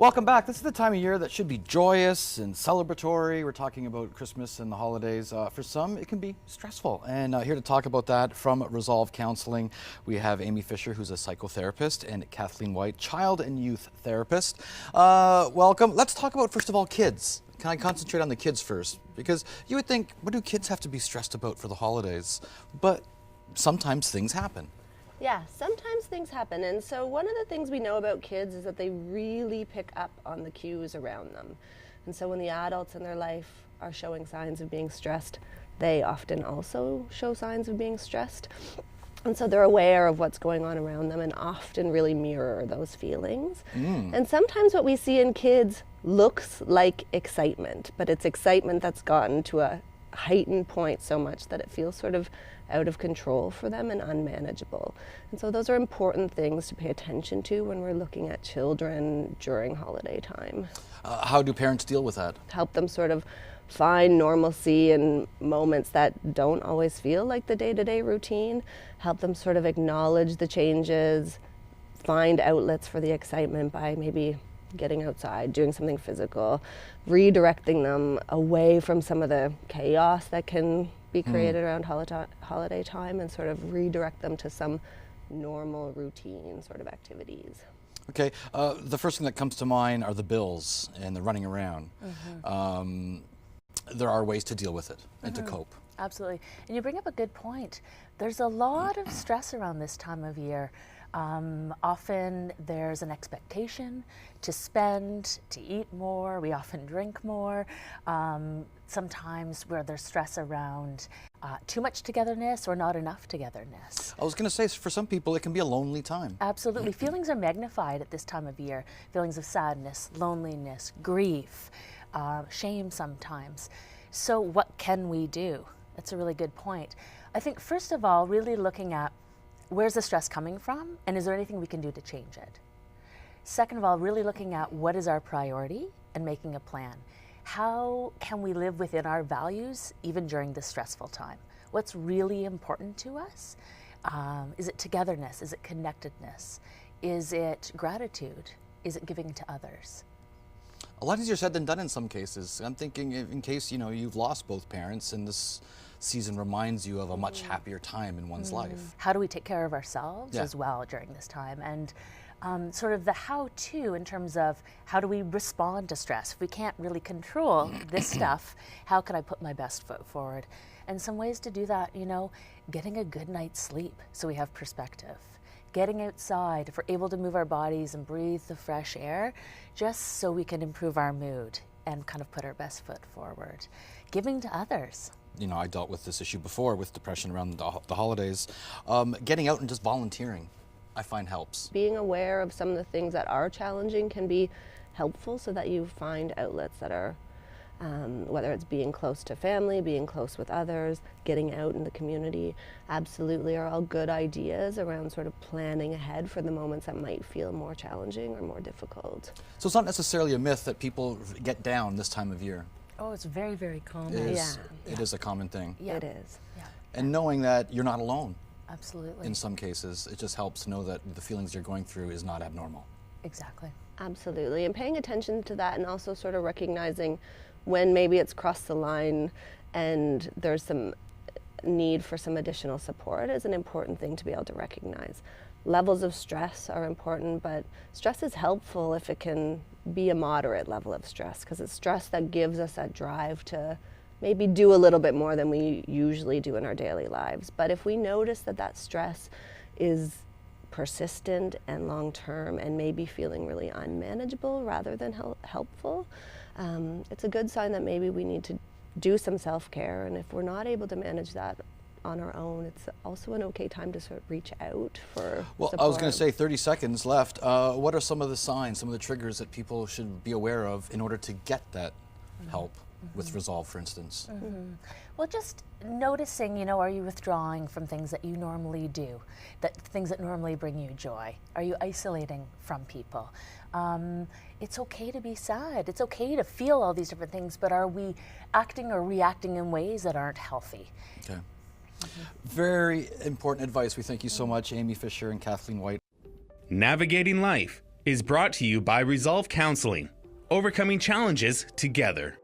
Welcome back. This is the time of year that should be joyous and celebratory. We're talking about Christmas and the holidays. For some, it can be stressful. And here to talk about that from Resolve Counselling, we have Amy Fisher, who's a psychotherapist, and Kathleen White, child and youth therapist. Welcome. Let's talk about, first of all, kids. Can I concentrate on the kids first? Because you would think, what do kids have to be stressed about for the holidays? But sometimes things happen. Yeah, sometimes things happen. And so one of the things we know about kids is that they really pick up on the cues around them. And so when the adults in their life are showing signs of being stressed, they often also show signs of being stressed. And so they're aware of what's going on around them and often really mirror those feelings. And sometimes what we see in kids looks like excitement, but it's excitement that's gotten to a heightened point so much that it feels sort of out of control for them and unmanageable. And so those are important things to pay attention to when we're looking at children during holiday time. How do parents deal with that? Help them sort of find normalcy in moments that don't always feel like the day-to-day routine. Help them sort of acknowledge the changes, find outlets for the excitement by maybe getting outside, doing something physical, redirecting them away from some of the chaos that can be created around holiday time, and sort of redirect them to some normal routine sort of activities. Okay, the first thing that comes to mind are the bills and the running around. There are ways to deal with it and to cope. Absolutely. And you bring up a good point. There's a lot of stress around this time of year. Often there's an expectation to spend, to eat more. We often drink more. Sometimes where there's stress around too much togetherness or not enough togetherness. I was going to say, for some people, it can be a lonely time. Absolutely. Feelings are magnified at this time of year. Feelings of sadness, loneliness, grief, shame sometimes. So what can we do? That's a really good point. I think, first of all, really looking at where's the stress coming from, and is there anything we can do to change it? Second of all, really looking at what is our priority and making a plan. How can we live within our values even during this stressful time? What's really important to us? Is it togetherness? Is it connectedness? Is it gratitude? Is it giving to others? A lot easier said than done in some cases. I'm thinking in case, you've lost both parents and this season reminds you of a much happier time in one's life. How do we take care of ourselves as well during this time? And sort of the how-to in terms of how do we respond to stress? If we can't really control this stuff, how can I put my best foot forward? And some ways to do that, getting a good night's sleep so we have perspective. Getting outside, if we're able to move our bodies and breathe the fresh air, just so we can improve our mood and kind of put our best foot forward. Giving to others. I dealt with this issue before with depression around the holidays. Getting out and just volunteering, I find helps. Being aware of some of the things that are challenging can be helpful so that you find outlets that are, whether it's being close to family, being close with others, getting out in the community, absolutely are all good ideas around sort of planning ahead for the moments that might feel more challenging or more difficult. So it's not necessarily a myth that people get down this time of year. Oh, it's very, very common. It is a common thing. Yeah. It is. Yeah. And knowing that you're not alone. Absolutely. In some cases, it just helps to know that the feelings you're going through is not abnormal. Exactly. Absolutely. And paying attention to that, and also sort of recognizing when maybe it's crossed the line and there's some need for some additional support is an important thing to be able to recognize. Levels of stress are important, but stress is helpful if it can be a moderate level of stress, because it's stress that gives us that drive to maybe do a little bit more than we usually do in our daily lives. But if we notice that that stress is persistent and long-term and maybe feeling really unmanageable rather than helpful, it's a good sign that maybe we need to do some self-care. And if we're not able to manage that on our own, it's also an okay time to sort of reach out for support. I was going to say 30 seconds left. What are some of the signs, some of the triggers that people should be aware of in order to get that help with Resolve, for instance? Well, just noticing, are you withdrawing from things that you normally do, things that normally bring you joy? Are you isolating from people? It's okay to be sad. It's okay to feel all these different things, but are we acting or reacting in ways that aren't healthy? Okay. Very important advice. We thank you so much, Amy Fisher and Kathleen White. Navigating life is brought to you by Resolve Counseling, overcoming challenges together.